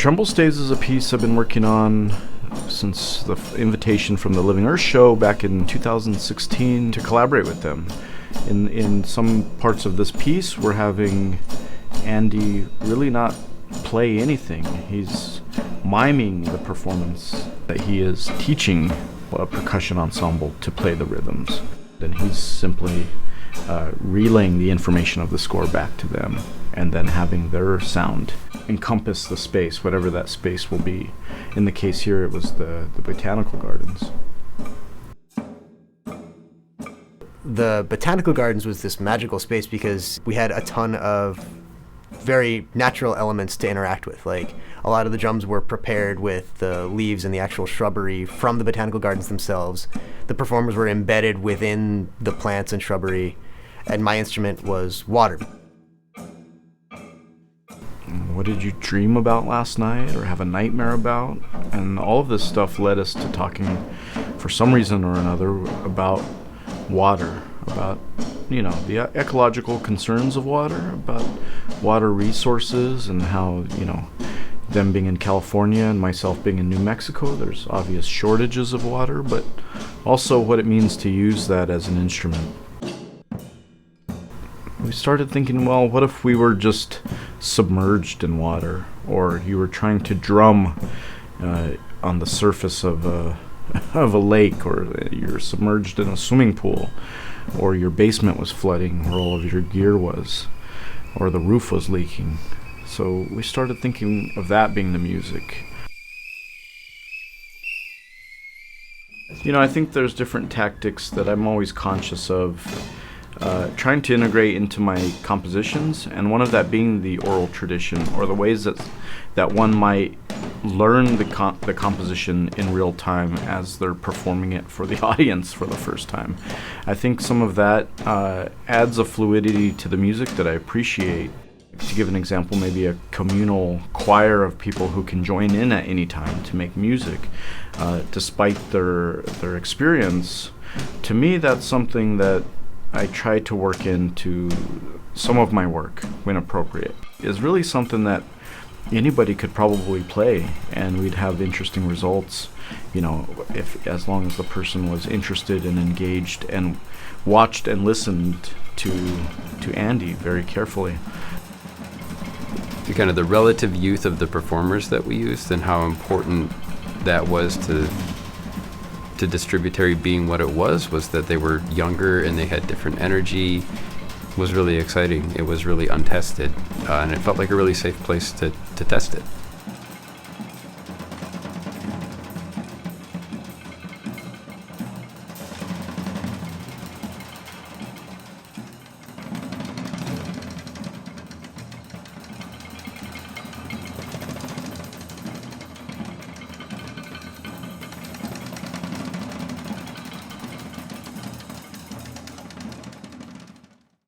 Tremble Staves is a piece I've been working on since the invitation from the Living Earth show back in 2016 to collaborate with them. In some parts of this piece, we're having Andy really not play anything. He's miming the performance that he is teaching a percussion ensemble to play the rhythms. And he's simply relaying the information of the score back to them and then having their sound encompass the space, whatever that space will be. In the case here, it was the Botanical Gardens. The Botanical Gardens was this magical space because we had a ton of very natural elements to interact with. Like, a lot of the drums were prepared with the leaves and the actual shrubbery from the Botanical Gardens themselves. The performers were embedded within the plants and shrubbery, and my instrument was water. What did you dream about last night or have a nightmare about? And all of this stuff led us to talking, for some reason or another, about water, about, the ecological concerns of water, about water resources and how, them being in California and myself being in New Mexico, there's obvious shortages of water, but also what it means to use that as an instrument. We started thinking, well, what if we were just submerged in water, or you were trying to drum on the surface of a lake, or you're submerged in a swimming pool, or your basement was flooding where all of your gear was, or the roof was leaking. So we started thinking of that being the music. I think there's different tactics that I'm always conscious of trying to integrate into my compositions, and one of that being the oral tradition, or the ways that one might learn the composition in real time as they're performing it for the audience for the first time. I think some of that adds a fluidity to the music that I appreciate. To give an example, maybe a communal choir of people who can join in at any time to make music, despite their experience. To me, that's something that I try to work into some of my work when appropriate. Is really something that anybody could probably play, and we'd have interesting results, if as long as the person was interested and engaged and watched and listened to Andy very carefully. Kind of the relative youth of the performers that we used and how important that was to Distributary being what it was that they were younger and they had different energy. Was really exciting. It was really untested, and it felt like a really safe place to test it.